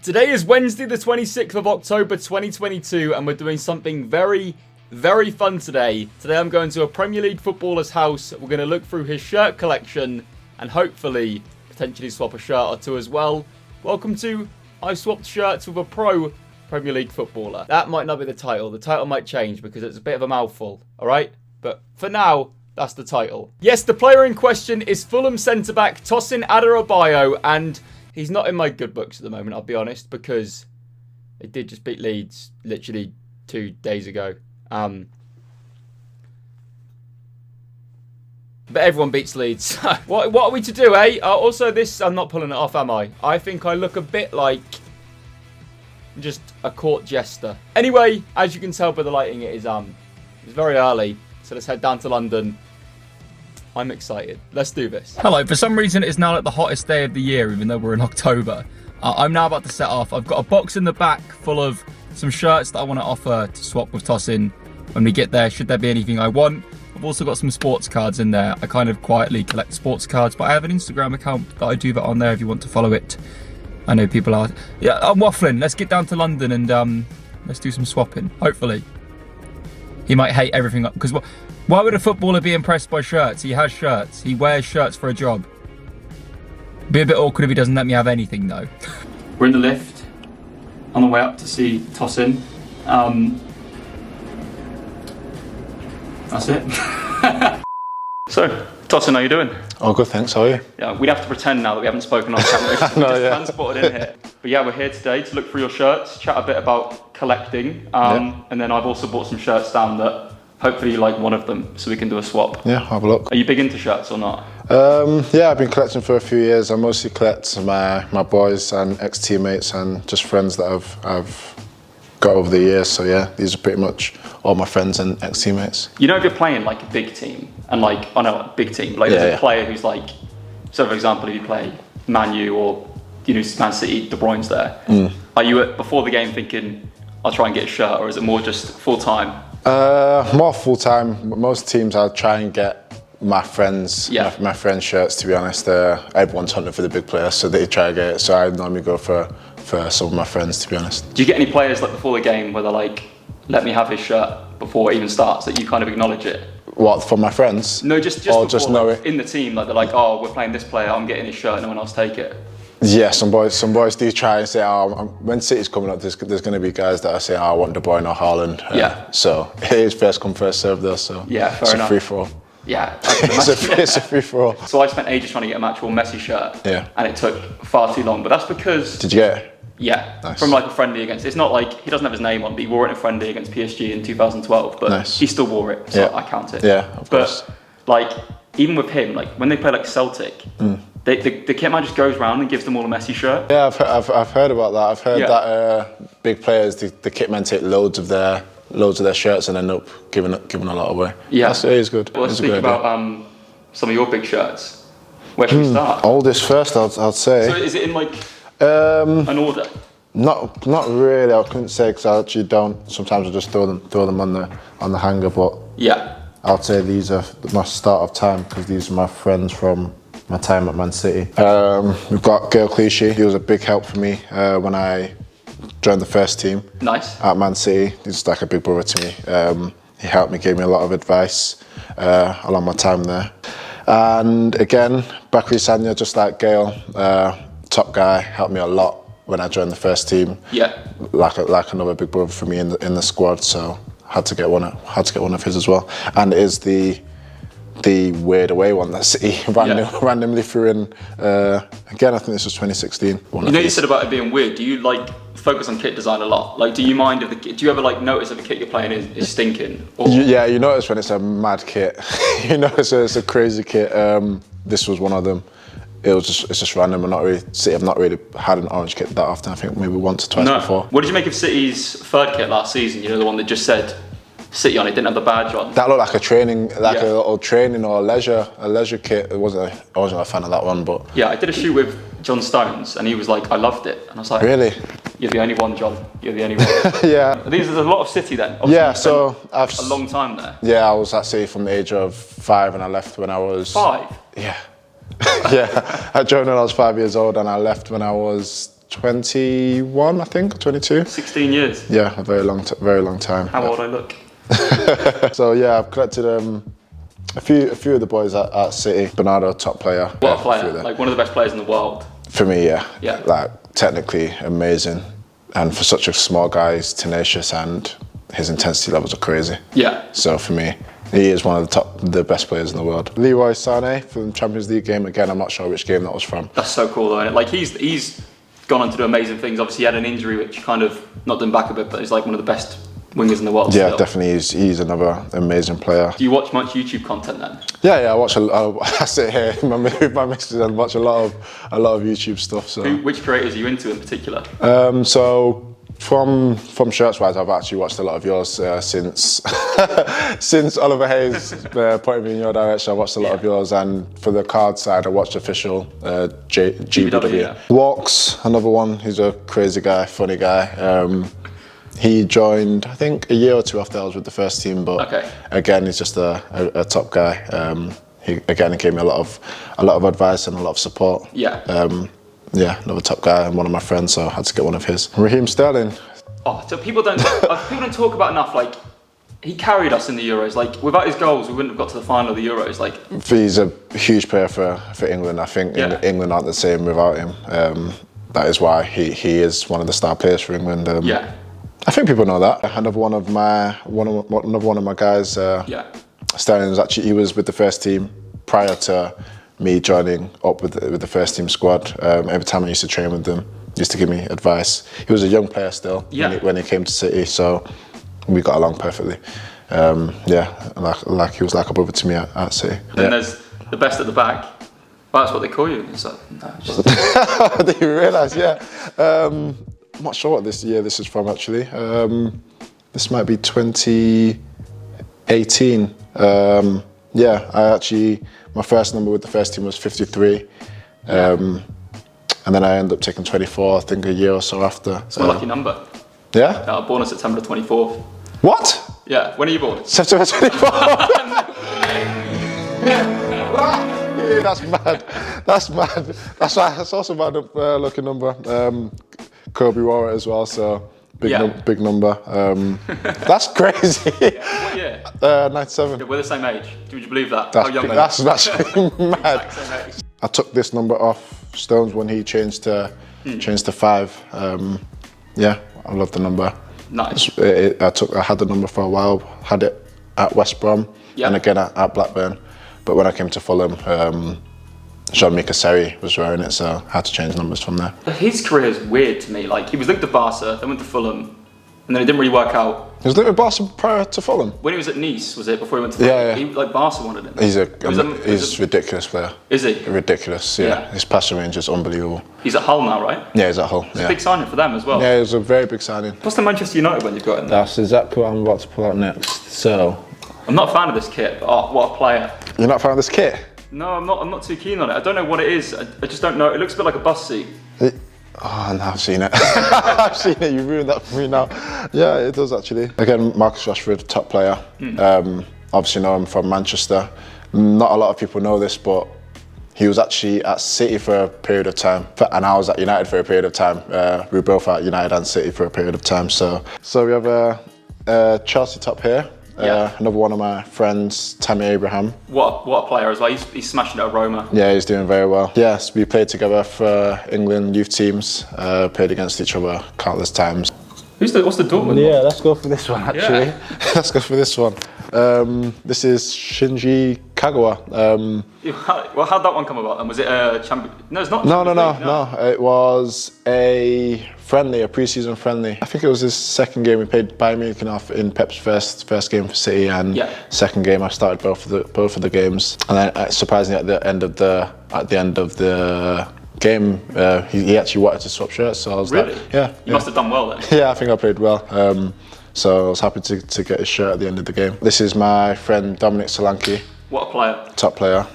Today is Wednesday the 26th of October 2022 and we're doing something very, very fun today. Today I'm going to a Premier League footballer's house. We're going to look through his shirt collection and hopefully potentially swap a shirt or two as well. Welcome to I Swapped Shirts with a Pro Premier League footballer. That might not be the title. The title might change because it's a bit of a mouthful, alright? But for now, that's the title. Yes, the player in question is Fulham centre-back Tosin Adarabioyo, and he's not in my good books at the moment, I'll be honest, because they did just beat Leeds literally 2 days ago. But everyone beats Leeds. What are we to do, eh? Also, this, I'm not pulling it off, am I? I think I look a bit like just a court jester. Anyway, as you can tell by the lighting, it's very early, so let's head down to London. I'm excited. Let's do this. Hello. For some reason, it's now like the hottest day of the year, even though we're in October. I'm now about to set off. I've got a box in the back full of some shirts that I want to offer to swap with Tosin when we get there, should there be anything I want. I've also got some sports cards in there. I kind of quietly collect sports cards, but I have an Instagram account that I do that on there if you want to follow it. I know people are. Yeah, I'm waffling. Let's get down to London and let's do some swapping. Hopefully. He might hate everything up because why would a footballer be impressed by shirts? He has shirts. He wears shirts for a job. Be a bit awkward if he doesn't let me have anything though. We're in the lift on the way up to see Tosin. That's it. So, Tosin, how you doing? Oh, good, thanks. How are you? Yeah, we'd have to pretend now that we haven't spoken on camera. We're just transported in here. But yeah, we're here today to look through your shirts, chat a bit about collecting, and then I've also bought some shirts down that hopefully you like one of them, so we can do a swap. Yeah, have a look. Are you big into shirts or not? Yeah, I've been collecting for a few years. I mostly collect my boys and ex-teammates and just friends that I've got over the years. So yeah, these are pretty much all my friends and ex-teammates. You know, if you're playing like a big team, and like, I know a big team, like there's a player who's like, so for example, if you play Man U or, you know, Man City, De Bruyne's there. Are you before the game thinking, I'll try and get a shirt, or is it more just full-time? More full-time. Most teams I'll try and get my friends' shirts, to be honest. Everyone's hunting for the big players, so they try to get it. So I normally go for some of my friends, to be honest. Do you get any players like before the game where they're like, let me have his shirt before it even starts, that you kind of acknowledge it? What, for my friends? No, just or before, just know like, it in the team, like they're like, oh, we're playing this player, I'm getting his shirt, no one else take it. Yeah, some boys do try and say, when City's coming up, there's going to be guys that are saying, I want De Bruyne or Haaland. So it is first come, first serve though, so yeah, fair it's enough. A free-for-all. Yeah, it's a free-for-all. So I spent ages trying to get an actual Messi shirt, and it took far too long, but that's because... Did you get it? Yeah, nice. From like a friendly against... It's not like, he doesn't have his name on, but he wore it in a friendly against PSG in 2012, but he still wore it, so I count it. Yeah, of course. But like, even with him, like when they play like Celtic, the kit man just goes round and gives them all a Messi shirt. Yeah, I've heard about that. I've heard that big players, the kit men take loads of their shirts and end up giving a lot away. Yeah, it is good. Well, let's speak about some of your big shirts. Where should we start? Oldest first, I'd say. So is it in like an order? Not really. I couldn't say because I actually don't. Sometimes I just throw them on the hanger. But yeah, I'd say these are my start of time because these are my friends from my time at Man City. We've got Gael Clichy. He was a big help for me when I joined the first team. Nice. At Man City. He's like a big brother to me. He helped me, gave me a lot of advice along my time there. And again, Bakary Sagna, just like Gael, top guy, helped me a lot when I joined the first team. Yeah. Like another big brother for me in the squad, so had to get one of his as well. And it is the weird away one that City randomly threw in. Again, I think this was 2016. You know, you said about it being weird. Do you like focus on kit design a lot? Like, do you mind if do you ever like notice if the kit you're playing is stinking? Or? Yeah, you notice when it's a mad kit. You know, it's a crazy kit. This was one of them. It's just random. City have not really had an orange kit that often. I think maybe once or twice before. What did you make of City's third kit last season? You know, the one that just said City on it, didn't have the badge on. That looked like a training, a little training or a leisure kit. I wasn't a fan of that one, but yeah, I did a shoot with John Stones, and he was like, "I loved it," and I was like, "Really? You're the only one, John. You're the only one." Yeah. There's a lot of City then. Obviously, yeah, so I've a long time there. Yeah, I was at City from the age of 5, and I left when I was 5. Yeah. Yeah, I joined when I was 5 years old, and I left when I was 21, I think, 22. 16 years. Yeah, a very long time. How old I look? So yeah, I've collected a few of the boys at City. Bernardo, top player. What a player! Like one of the best players in the world. For me, yeah. Yeah. Like technically amazing, and for such a small guy, he's tenacious and his intensity levels are crazy. Yeah. So for me, he is one of the best players in the world. Leroy Sané from the Champions League game. Again, I'm not sure which game that was from. That's so cool though, isn't it? Like he's gone on to do amazing things. Obviously, he had an injury which kind of knocked him back a bit, but he's like one of the best wingers in the world. Yeah, still. definitely. He's another amazing player. Do you watch much YouTube content then? Yeah, I watch. I sit here with my missus and watch a lot of YouTube stuff. So, Which creators are you into in particular? So from shirts wise, I've actually watched a lot of yours since since Oliver Hayes pointed me in your direction. I watched a lot of yours, and for the card side, I watched official GBW. Yeah. Walks, another one. He's a crazy guy, funny guy. He joined, I think, a year or two after I was with the first team, but again, he's just a top guy. He gave me a lot of advice and a lot of support. Yeah. Yeah, another top guy and one of my friends, so I had to get one of his. Raheem Sterling. Oh, so people don't talk about enough. Like he carried us in the Euros. Like without his goals, we wouldn't have got to the final of the Euros. Like he's a huge player for England. I think England aren't the same without him. That is why he is one of the star players for England. Yeah. I think people know that. Another one of my guys. Sterling he was with the first team prior to me joining up with the first team squad. Every time I used to train with them, he used to give me advice. He was a young player still when he came to City, so we got along perfectly. Like he was like a brother to me at City. Then there's the best at the back. Well, that's what they call you. It's like, no, did you realise? Yeah. I'm not sure what this is from actually. This might be 2018. My first number with the first team was 53. And then I ended up taking 24, I think a year or so after. It's my lucky number. Yeah? I was born on September 24th. What? Yeah, when are you born? September 24th. That's mad. That's also a mad lucky number. Kobe wore it as well, so big number. That's crazy. What year? 97. Yeah, we're the same age. Would you believe that? That's mad. I took this number off Stones when he changed to 5. I love the number. Nice. I had the number for a while. Had it at West Brom and again at Blackburn. But when I came to Fulham, Jean-Michel Seri was wearing it, so I had to change numbers from there. His career is weird to me. Like he was linked to Barca, then went to Fulham, and then it didn't really work out. He was linked with Barca prior to Fulham. When he was at Nice, was it before he went to Fulham? Yeah. Like Barca wanted him. He's a ridiculous player. Is he? Ridiculous. Yeah. His passing range is unbelievable. He's at Hull now, right? Yeah, he's at Hull. It's a big signing for them as well. Yeah, it was a very big signing. What's the Manchester United one you've got in there? That's exactly what I'm about to pull out next. So, I'm not a fan of this kit, but what a player! You're not a fan of this kit? No, I'm not too keen on it. I don't know what it is. I just don't know. It looks a bit like a bus seat. Oh, now I've seen it. I've seen it. You ruined that for me now. Yeah, it does actually. Again, Marcus Rashford, top player. Obviously know him from Manchester. Not a lot of people know this, but he was actually at City for a period of time, and I was at United for a period of time. We were both at United and City for a period of time. So we have a Chelsea top here. Another one of my friends, Tammy Abraham. What a player as well. He's smashing it at Roma. Yeah, he's doing very well. Yes, we played together for England youth teams, played against each other countless times. What's the Dortmund? Yeah, let's go for this one actually. Yeah. Let's go for this one. This is Shinji Kagawa. Well, how'd that one come about then? Was it a champion? No, it's not. No. It was a friendly, a pre-season friendly. I think it was his second game. We played Bayern Munich off in Pep's first game for City, and second game I started both of the games. And then surprisingly, at the end of the game, he actually wanted to swap shirts. So I was really? Like, yeah. You must have done well then. Yeah, I think I played well. So I was happy to get his shirt at the end of the game. This is my friend Dominic Solanke. What a player. Top player,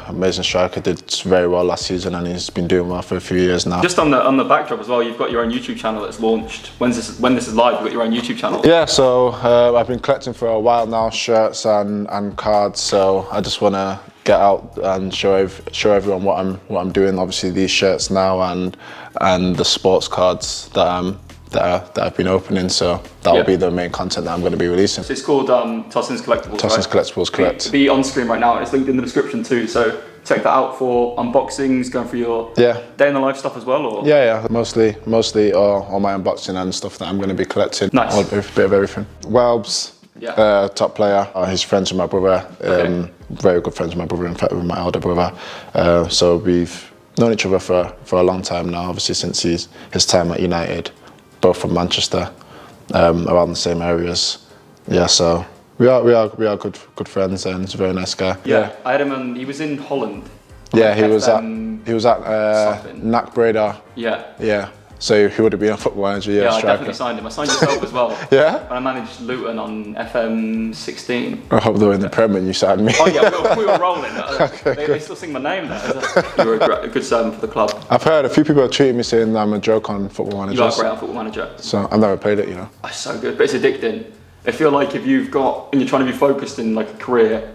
amazing striker, did very well last season and he's been doing well for a few years now. Just on the backdrop as well, you've got your own YouTube channel that's launched. When this is live, you've got your own YouTube channel. Yeah, so I've been collecting for a while now, shirts and cards, so I just want to get out and show everyone what I'm doing. Obviously, these shirts now and the sports cards that I've been opening. So that will be the main content that I'm going to be releasing. So it's called Tossins Collectibles. Tossins Collectibles, correct. Be on screen right now. It's linked in the description too. So check that out for unboxings, going through your day in the life stuff as well. Or mostly all my unboxing and stuff that I'm going to be collecting. Nice. A bit of everything. Welbs. Top player. He's friends with my brother. Very good friends with my brother. In fact, with my elder brother. So we've known each other for a long time now. Obviously, since his time at United, both from Manchester, around the same areas. Yeah. So we are good friends, and he's a very nice guy. Yeah. I had him on. He was in Holland. Yeah, he was at NAC Breda. Yeah. So he would have been a Football Manager, yeah, I definitely signed him. I signed yourself as well. Yeah? When I managed Luton on FM 16. I hope they were in the Premier and you signed me. Oh yeah, we were rolling. They still sing my name there. You were a good servant for the club. I've heard a few people have treated me saying I'm a joke on Football Manager. You are great on Football Manager. So I've never played it, you know. It's so good, but it's addicting. I feel like if you've got, and you're trying to be focused in like a career.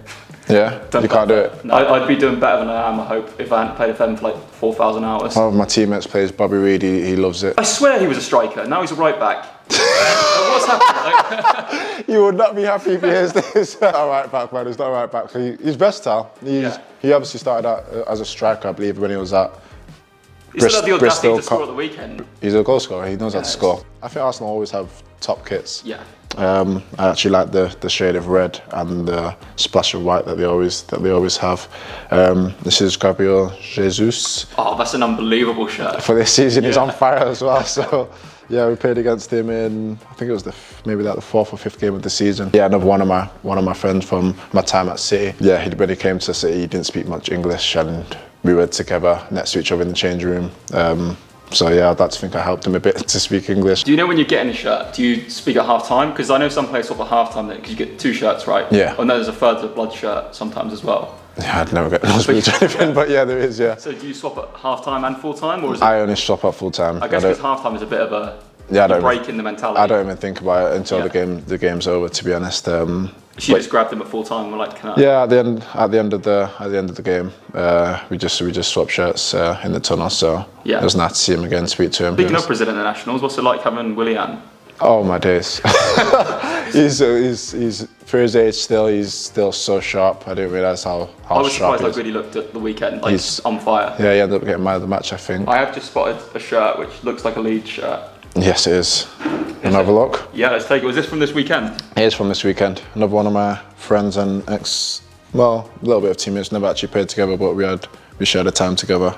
Yeah, you can't do it. No, I'd be doing better than I am, I hope, if I hadn't played FM for like 4,000 hours. One of my teammates plays Bobby Reed, he loves it. I swear he was a striker, now he's a right back. What's happening? You would not be happy if he hears this. A right back, man, he's not a right back. So he's versatile. He obviously started out as a striker, I believe, when he was at Bristol. To score at the weekend. He's a goal scorer, he knows how to score. I think Arsenal always have top kits. Yeah. I actually like the shade of red and the splash of white that they always have. This is Gabriel Jesus. Oh, that's an unbelievable shirt. For this season, he's on fire as well. So yeah, we played against him in, I think it was maybe the fourth or fifth game of the season. Yeah, another one of my friends from my time at City. Yeah, when he came to City, he didn't speak much English, and we were together next to each other in the change room. So yeah, I'd like to think I helped him a bit to speak English. Do you know when you're getting a shirt, do you speak at half time? Because I know some players swap at half time because you get 2 shirts, right? Yeah. And then there's a third of blood shirt sometimes as well. Yeah, I'd never get no speech or anything, but yeah, there is, yeah. So do you swap at half time and full time, or is it? I only swap at full time. I guess because half time is a bit of a break in the mentality. I don't even think about it until the game's over, to be honest. She just grabbed him at full time. We're like, can I? Yeah, at the end of the game, we just swapped shirts in the tunnel. So it was nice to see him again, speak to him. Speaking of President Nationals, what's it like having Willian? Oh my days, he's for his age he's still so sharp. I didn't realise how sharp he is. I was surprised how good he looked at the weekend. Like, he's on fire. Yeah, he ended up getting man of the match, I think. I have just spotted a shirt which looks like a Leeds shirt. Yes, it is. Wanna have a look? Yeah, let's take it. Was this from this weekend? It is from this weekend. Another one of my friends and a little bit of teammates. Never actually played together, but we shared a time together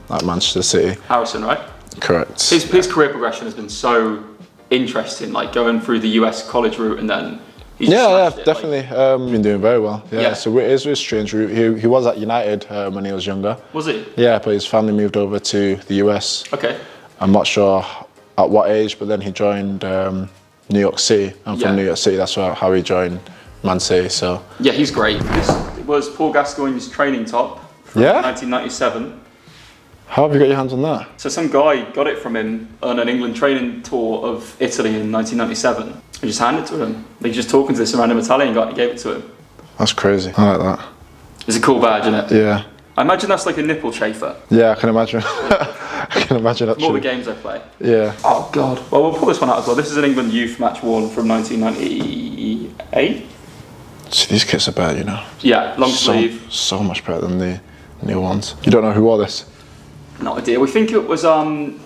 at Manchester City. Harrison, right? Correct. His career progression has been so interesting, like going through the US college route and then he's definitely. Been doing very well. Yeah. So it is a strange route. He was at United when he was younger. Was he? Yeah, but his family moved over to the US. Okay. I'm not sure at what age, but then he joined New York City. I'm from New York City. That's how he joined Man City. So yeah, he's great. This was Paul Gascoigne's training top from 1997. How have you got your hands on that? So some guy got it from him on an England training tour of Italy in 1997. I just handed it to him. He's just talking to this random Italian guy and he gave it to him. That's crazy. I like that. It's a cool badge, isn't it? Yeah. I imagine that's like a nipple chafer. Yeah, I can imagine. I can imagine actually. More the games I play. Yeah. Oh God. Well, we'll pull this one out as well. This is an England youth match worn from 1998. See, these kits are better, you know. Yeah, long sleeve. So much better than the new ones. You don't know who wore this? No idea. We think it was someone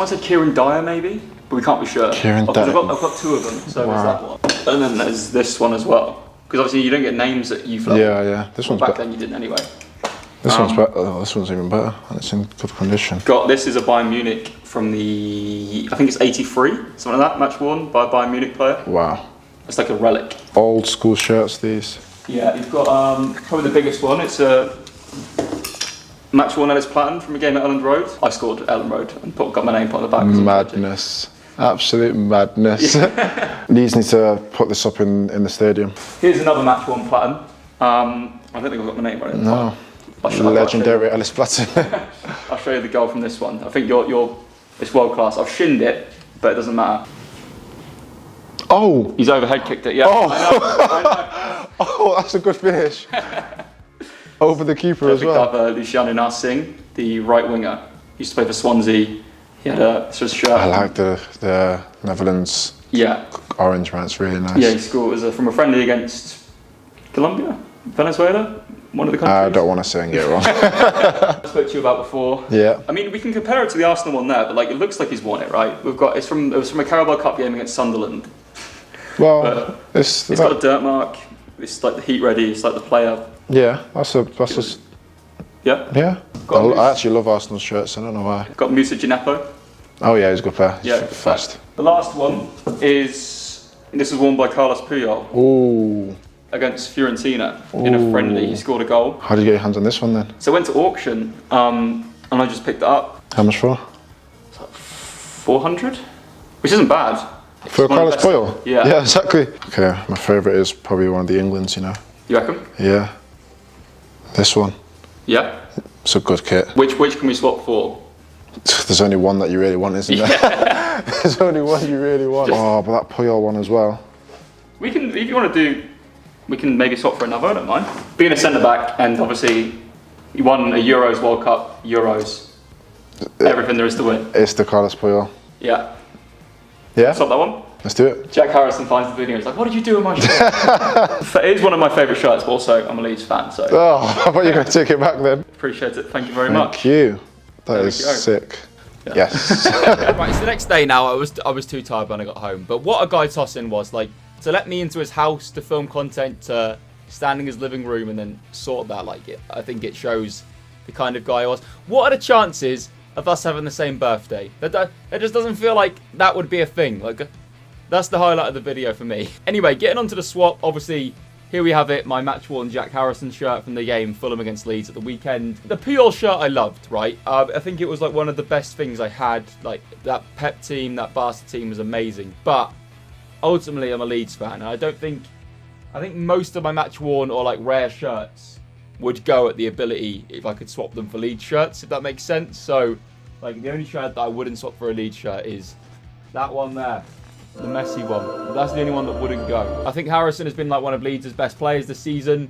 said Kieran Dyer maybe, but we can't be sure. Kieran Dyer. I've got 2 of them, so there's that one. And then there's this one as well. Because obviously you don't get names at youth level. Yeah. This one's back then you didn't anyway. This one's better. Oh, this one's even better, and it's in good condition. This is a Bayern Munich from the, I think it's 83, something like that, match worn by a Bayern Munich player. Wow. It's like a relic. Old school shirts, these. Yeah, you've got probably the biggest one. It's a match worn Ellis Platten from a game at Elland Road. I scored at Elland Road and got my name put on the back. Madness. Absolute madness. Leeds need to put this up in the stadium. Here's another match worn Platten. I don't think I've got my name right. No. Legendary Ellis Platten. I'll show you the goal from this one. I think it's world class. I've shinned it, but it doesn't matter. Oh! He's overhead kicked it, yeah. Oh! I know. Oh, that's a good finish. Over the keeper as picked well. up Luciano Narsing, the right winger. He used to play for Swansea. He had a sort of shirt. I like the Netherlands orange, man. It's really nice. Yeah, he scored. It was from a friendly against Colombia, Venezuela, one of the countries. I don't want to say and get it wrong. I spoke to you about before. Yeah. I mean, we can compare it to the Arsenal one there, but like it looks like he's won it, right? It was from a Carabao Cup game against Sunderland. Well, it's got a dirt mark. It's like the heat ready. It's like the player. Yeah, that's just. Yeah. Yeah. I actually love Arsenal shirts. I don't know why. Got Musa Gineppo. Oh yeah, he's a good player. Yeah, fast. The last one is this was worn by Carlos Puyol. Ooh. Against Fiorentina in a friendly. He scored a goal. How did you get your hands on this one then? So I went to auction and I just picked it up. How much for? 400, which isn't bad. For a Carlos Puyol? Yeah. Yeah, exactly. Okay, my favourite is probably one of the Englands, you know. You reckon? Yeah. This one. Yeah. It's a good kit. Which can we swap for? There's only one that you really want, isn't there? There's only one you really want. Oh, but that Puyol one as well. We can, if you want to do, we can maybe swap for another, I don't mind. Being a centre back, and obviously you won a Euros, World Cup, Euros, everything there is to win. It's the Carlos Puyol. Yeah. Yeah? Swap that one? Let's do it. Jack Harrison finds the video, he's like, what did you do with my shirt? It is one of my favourite shirts, but also I'm a Leeds fan, so. Oh, I thought you were going to take it back then. Appreciate it, thank you very much. Thank you. That is sick. Yeah. Yes. Right, it's the next day now. I was too tired when I got home. But what a guy tossing was, like, to let me into his house to film content, to stand in his living room and then sort that, like, I think it shows the kind of guy I was. What are the chances of us having the same birthday? That just doesn't feel like that would be a thing. Like, that's the highlight of the video for me. Anyway, getting onto the swap, obviously, here we have it, my match-worn Jack Harrison shirt from the game Fulham against Leeds at the weekend. The Puyol shirt I loved, right? I think it was like one of the best things I had. Like, that Pep team, that Barca team was amazing. But ultimately, I'm a Leeds fan, and I think most of my match-worn or like rare shirts would go at the ability if I could swap them for Leeds shirts, if that makes sense. So, like, the only shirt that I wouldn't swap for a Leeds shirt is that one there. The Messi one. That's the only one that wouldn't go. I think Harrison has been like one of Leeds' best players this season.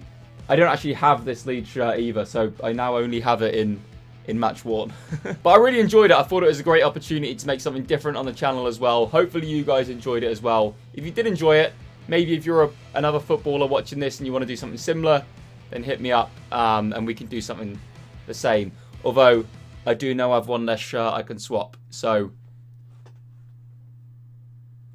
I don't actually have this Leeds shirt either, so I now only have it in match worn. But I really enjoyed it. I thought it was a great opportunity to make something different on the channel as well. Hopefully you guys enjoyed it as well. If you did enjoy it, maybe if you're another footballer watching this and you want to do something similar, then hit me up and we can do something the same. Although I do know I have one less shirt I can swap, so.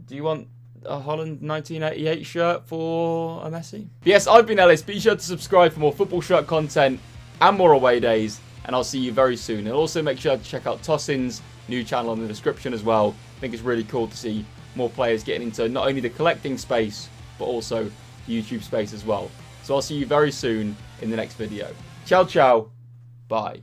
Do you want a Holland 1988 shirt for a Messi? Yes, I've been Ellis. Be sure to subscribe for more football shirt content and more away days. And I'll see you very soon. And also make sure to check out Tossin's new channel in the description as well. I think it's really cool to see more players getting into not only the collecting space, but also the YouTube space as well. So I'll see you very soon in the next video. Ciao, ciao. Bye.